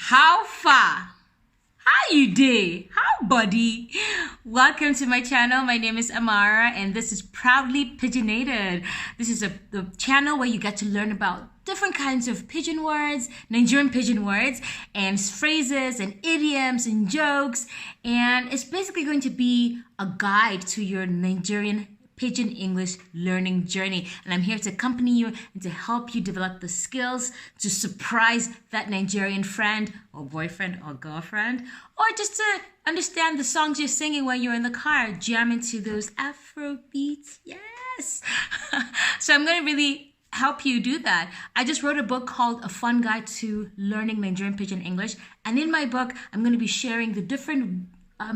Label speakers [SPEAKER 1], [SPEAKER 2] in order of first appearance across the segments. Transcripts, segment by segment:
[SPEAKER 1] How far? How you day? How buddy? Welcome to my channel. My name is Amara and this is Proudly Pidginated. This is the channel where you get to learn about different kinds of pidgin words, Nigerian pidgin words, and phrases and idioms and jokes. And it's basically going to be a guide to your Nigerian Pidgin English learning journey, and I'm here to accompany you and to help you develop the skills to surprise that Nigerian friend or boyfriend or girlfriend, or just to understand the songs you're singing when you're in the car, jamming to those Afro beats. Yes. So I'm going to really help you do that. I just wrote a book called A Fun Guide to Learning Nigerian Pidgin English, and in my book I'm going to be sharing the different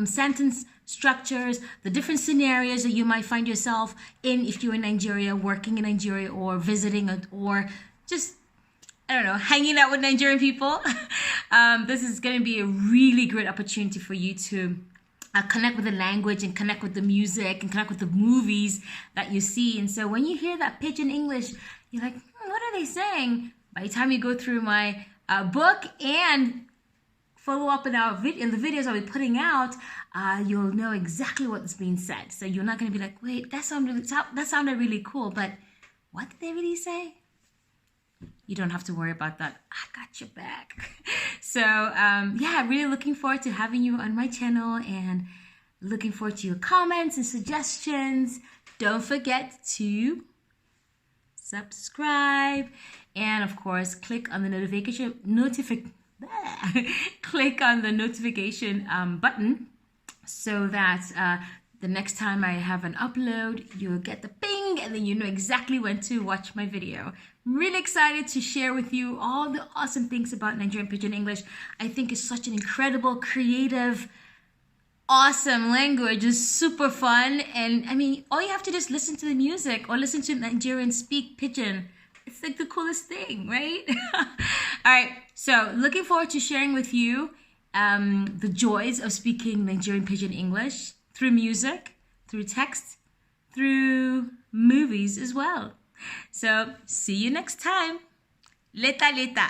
[SPEAKER 1] sentence structures, the different scenarios that you might find yourself in if you're in Nigeria, working in Nigeria, or visiting it, or just, I don't know, hanging out with Nigerian people. This is going to be a really great opportunity for you to connect with the language and connect with the music and connect with the movies that you see. And so when you hear that pidgin English, you're like, what are they saying? By the time you go through my book and follow up in the videos I'll be putting out, you'll know exactly what's being said. So you're not going to be like, wait, that sounded really cool, but what did they really say? You don't have to worry about that. I got your back. So yeah, really looking forward to having you on my channel and looking forward to your comments and suggestions. Don't forget to subscribe and of course click on the click on the notification button so that the next time I have an upload, you'll get the ping and then you know exactly when to watch my video. I'm really excited to share with you all the awesome things about Nigerian Pidgin English. I think it's such an incredible, creative, awesome language. It's super fun, and I mean, all you have to do is listen to the music or listen to Nigerians speak pidgin. It's like the coolest thing, right? All right, so looking forward to sharing with you the joys of speaking Nigerian Pidgin English through music, through text, through movies as well. So see you next time. Leta leta.